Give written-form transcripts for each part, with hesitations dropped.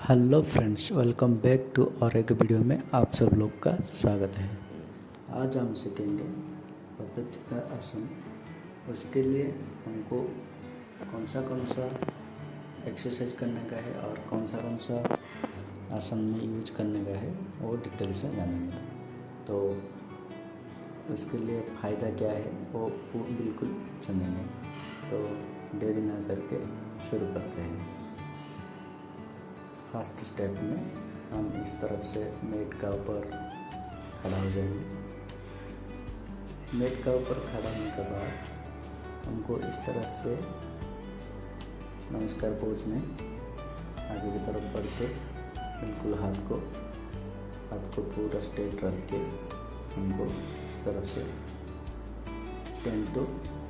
Hello friends, welcome back to और एक video में आप सब लोग का स्वागत है। आज हम सीखेंगे पद्धति आसन। उसके लिए हमको कौन सा एक्सरसाइज करने का है और कौन सा आसन में यूज करने का है वो डिटेल से जानेंगे। तो उसके लिए फ़ायदा क्या है वो बिल्कुल जानेंगे। तो देरी ना करके शुरू करते हैं। फर्स्ट स्टेप में हम इस तरफ से मेट का ऊपर खड़ा हो जाएंगे। मेट का ऊपर खड़ा होने के बाद हमको इस तरह से नमस्कार पोज में आगे की तरफ बढ़ के बिल्कुल हाथ को पूरा स्ट्रेट रख के हमको इस तरफ से 5 to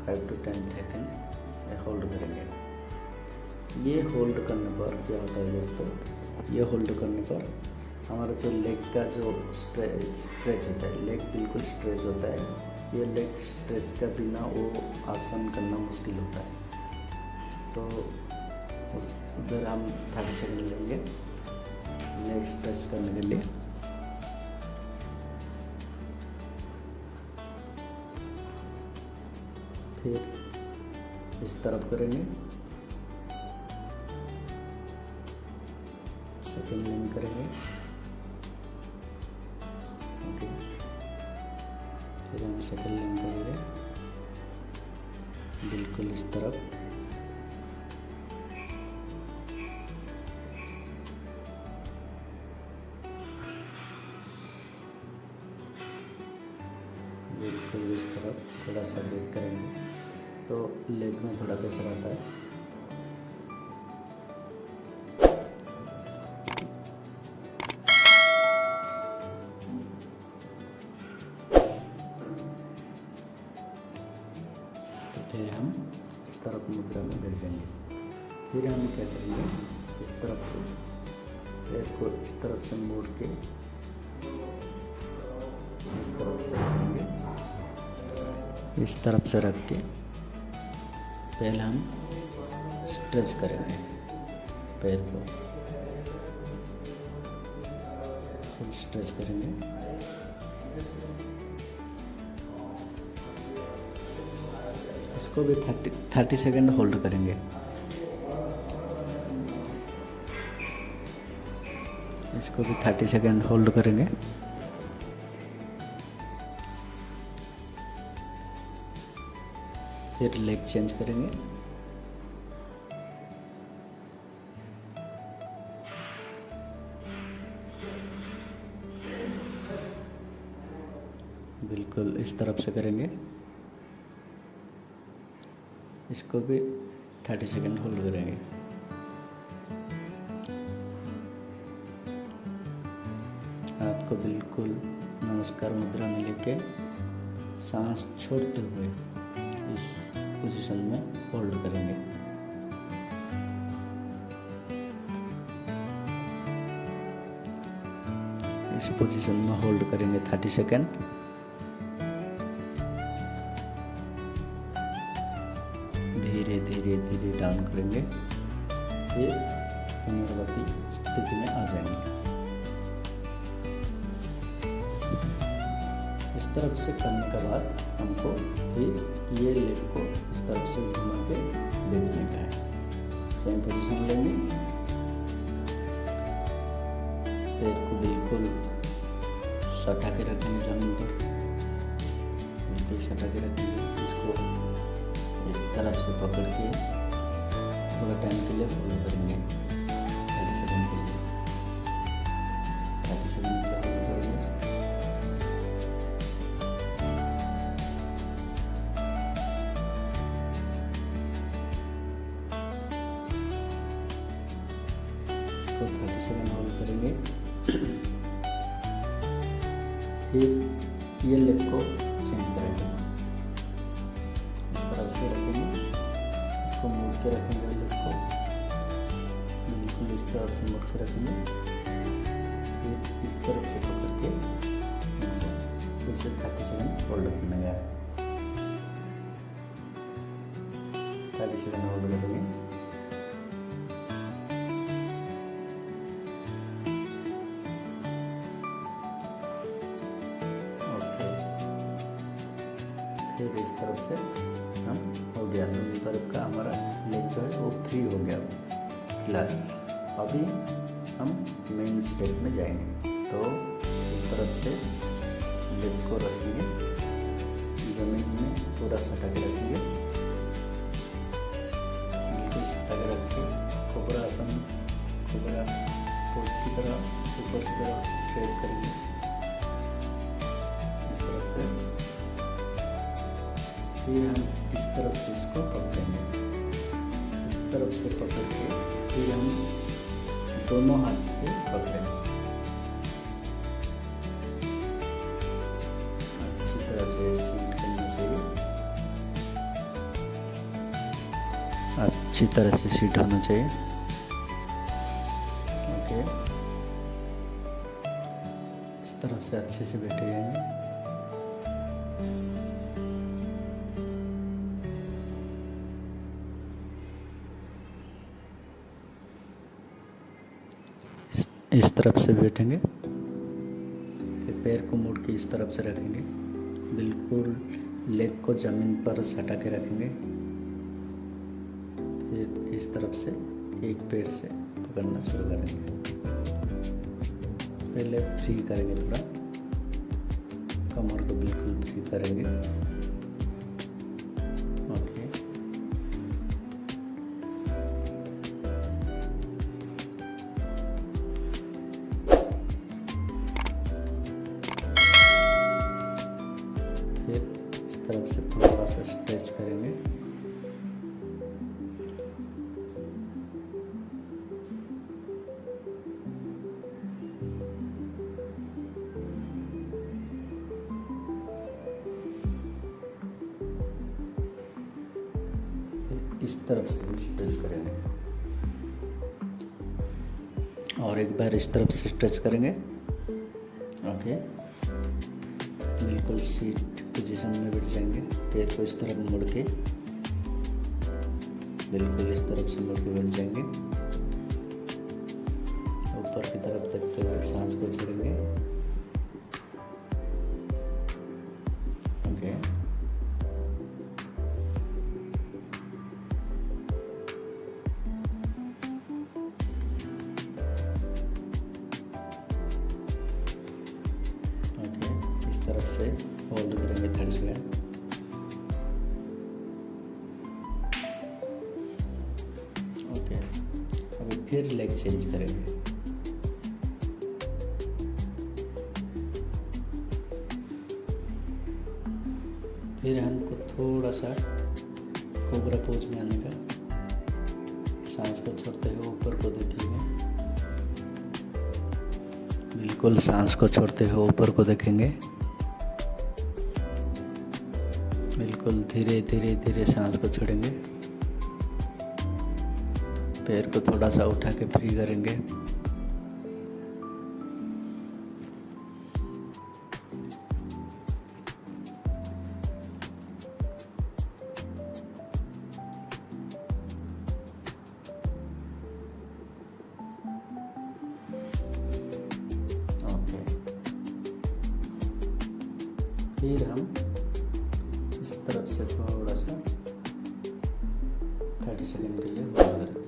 10 सेकेंड होल्ड करेंगे। ये होल्ड करने पर क्या होता है दोस्तों, ये होल्ड करने पर हमारा जो लेग का जो स्ट्रेच होता है, लेग बिल्कुल स्ट्रेच होता है। ये लेग स्ट्रेच का बिना वो आसन करना मुश्किल होता है। तो उधर हम 30 सेकंड लेंगे लेग स्ट्रेच करने के लिए। फिर इस तरफ करेंगे, सेकेंड लाइन करेंगे। ओके, फिर हम सेकेंड लाइन करेंगे बिल्कुल इस तरफ। बिल्कुल इस तरफ थोड़ा सा ब्रेक करेंगे तो लेग में थोड़ा प्रेशर आता है। फिर हम इस तरफ मुद्रा में बैठ जाएंगे। फिर हम क्या करेंगे, इस तरफ से पैर को इस तरफ से मोड़ के इस तरफ से रखेंगे। इस तरफ से रख के पहले हम स्ट्रेच करेंगे पैर को, फुल स्ट्रेच करेंगे। इसको भी 30 सेकेंड होल्ड करेंगे। इसको भी 30 सेकेंड होल्ड करेंगे। फिर लेग चेंज करेंगे। बिल्कुल इस तरफ से करेंगे। इसको भी 30 सेकेंड होल्ड करेंगे। हाथ को बिल्कुल नमस्कार मुद्रा में लेके सांस छोड़ते हुए इस पोजीशन में होल्ड करेंगे। इस पोजीशन में होल्ड करेंगे 30 सेकेंड। धीरे धीरे धीरे डाउन करेंगे। फिर पुनर्वती स्थिति में आ जाएंगे। इस तरफ से करने के बाद हमको फिर ये लेग को इस तरफ से घुमा के बैठने का है। सेम पोजीशन लेंगे। पैर को बिल्कुल सटा के रखेंगे जमीन पर, बिल्कुल सटा के रखेंगे। इसको इस तरफ से पकड़ के थोड़ा टाइम के लिए होल्ड करेंगे 30 सेकंड के लिए। 30 सेकंड के लिए होल्ड करेंगे। इसको 30 सेकंड होल्ड करेंगे। फिर ये लेग को चेंज करेंगे। से रखेंगे, इसको मोड़ के रखेंगे। लेग को बिल्कुल इस तरफ से मोड़ के रखेंगे। फिर इस तरफ से पकड़ के फिर से 30 सेकंड होल्ड करने का है। 30 सेकंड होल्ड करेंगे। फिर इस तरफ से हम हो गया, दोनों तरफ का हमारा लेग जो है वो फ्री हो गया फिलहाल। अभी हम मेन स्टेप में जाएंगे। तो इस तरफ से लेग को रखेंगे, जमीन में पूरा सटा के रखेंगे, बिल्कुल सटा के रख के कोबरा आसन, कोबरा पोज की तरह ऊपर की तरफ स्ट्रेट करेंगे इस तरफ से। फिर हम इस तरफ से इसको पकड़ेंगे, इस तरफ से पकड़ के फिर हम दोनों हाथ से पकड़ेंगे, अच्छी तरह से सीट करना चाहिए, अच्छी तरह से सीट होना चाहिए। ओके, इस तरफ से अच्छे से बैठे जाएंगे। इस तरफ से बैठेंगे, फिर पैर को मोड़ के इस तरफ से रखेंगे, बिल्कुल लेग को ज़मीन पर सटा के रखेंगे। फिर इस तरफ से एक पैर से पकड़ना शुरू करेंगे, पहले फ्री करेंगे, थोड़ा कमर को बिल्कुल फ्री करेंगे। ओके, फिर इस तरफ से थोड़ा सा स्ट्रेच करेंगे, इस तरफ से भी स्ट्रेच करेंगे और एक बार इस तरफ से स्ट्रेच करेंगे। ओके, बिल्कुल सीट पोजीशन में बैठ जाएंगे, पैर को इस तरफ मुड़ के बिल्कुल इस तरफ से मुड़ के बैठ जाएंगे, ऊपर की तरफ देखते हुए सांस को छोड़ेंगे। ओके, तरफ से होल्ड करेंगे 30 सेकेंड। ओके, अभी फिर लेग चेंज करेंगे, फिर हमको थोड़ा सा कोबरा पोज में आने का, सांस को छोड़ते हुए ऊपर को देखिएगा, बिल्कुल सांस को छोड़ते हुए ऊपर को देखेंगे, बिल्कुल धीरे धीरे धीरे सांस को छोड़ेंगे, पैर को थोड़ा सा उठा के फ्री करेंगे। ओके, फिर हम इस तरफ से थोड़ा सा 30 सेकेंड के लिए होल्ड करेंगे।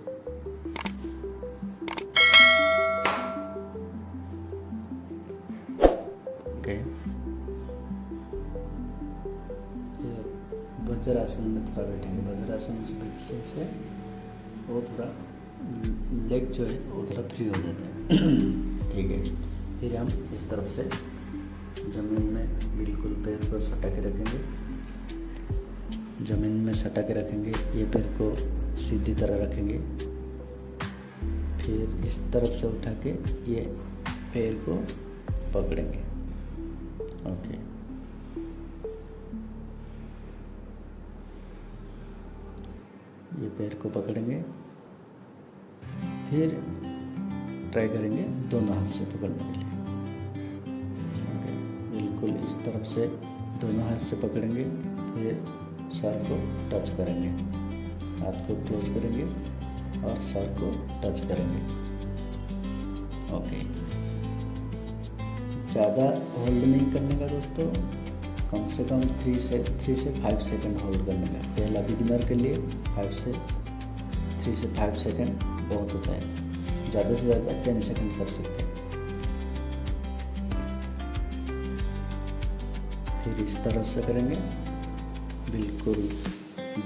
ओके, फिर वज्रासन में थोड़ा बैठेंगे, वज्रासन से बैठने से वो थोड़ा लेग जो है वो थोड़ा फ्री हो जाता है। ठीक है, फिर हम इस तरफ से ज़मीन में बिल्कुल पैर को सटा के रखेंगे, ज़मीन में सटा के रखेंगे, ये पैर को सीधी तरह रखेंगे, फिर इस तरफ से उठा के ये पैर को पकड़ेंगे। ओके, ये पैर को पकड़ेंगे, फिर ट्राई करेंगे दोनों हाथ से पकड़ने के लिए। ओके, बिल्कुल इस तरफ से दोनों हाथ से पकड़ेंगे, फिर सर को टच करेंगे, हाथ को क्लोज करेंगे और सर को टच करेंगे। ओके, ज़्यादा होल्ड नहीं करने का दोस्तों, कम से कम 3 से 5 सेकंड होल्ड करने का। पहला बिगिनर के लिए 3 से 5 सेकंड बहुत होता है, ज़्यादा से ज़्यादा 10 सेकंड कर सकते हैं। फिर इस तरफ से करेंगे, बिल्कुल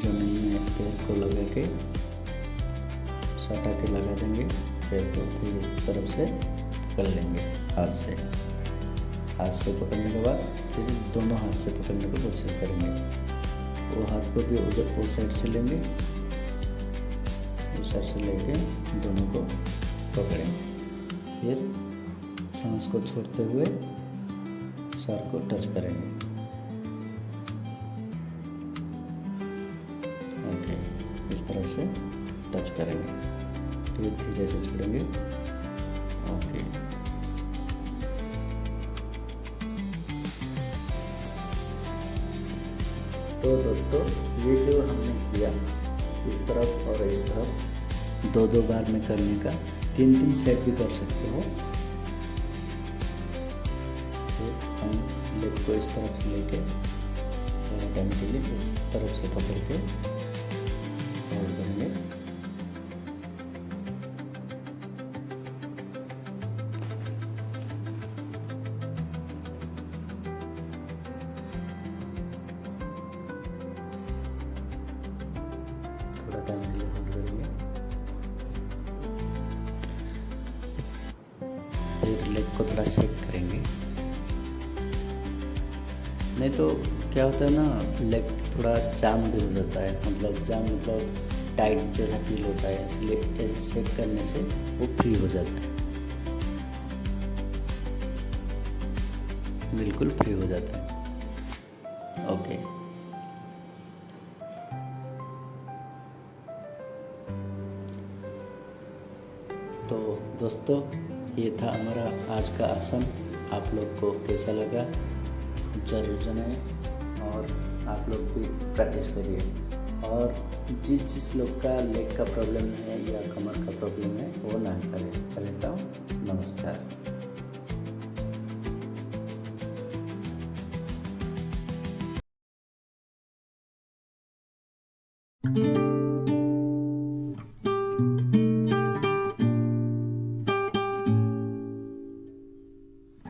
जमीन में पैर को लगा के सटा के लगा देंगे पैर को। फिर इस तरफ से पकड़ लेंगे हाथ से पकड़ने के बाद फिर दोनों हाथ से पकड़ने की कोशिश करेंगे। वो हाथ को भी उधर उस साइड से लेंगे, उस साइड से लेके दोनों को पकड़ें। फिर सांस को छोड़ते हुए सर को टच करेंगे। ओके, इस तरफ से टच करेंगे, फिर धीरे से छोड़ेंगे। ओके, तो दोस्तों ये जो हमने किया इस तरफ और इस तरफ 2-2 बार में करने का, 3-3 सेट भी कर सकते हो। फिर हम लेग को इस तरफ से लेके थोड़ा टाइम के लिए इस तरफ से पकड़ के होल्ड करेंगे। थोड़ा टाइम के लिए होल्ड करेंगे। फिर लेग को थोड़ा शेक करेंगे, नहीं तो क्या होता है ना, लेग थोड़ा जाम भी हो जाता है, मतलब टाइट जैसा फील होता है, इसलिए ऐसे शेक करने से वो फ्री हो जाता है, बिल्कुल फ्री हो जाता है। ओके, तो दोस्तों ये था हमारा आज का आसन। आप लोग को कैसा लगा जरूर जनाएं, और आप लोग भी प्रैक्टिस करिए। और जिस लोग का लेग का प्रॉब्लम है या कमर का प्रॉब्लम है वो ना करें। चलता हूँ, नमस्कार।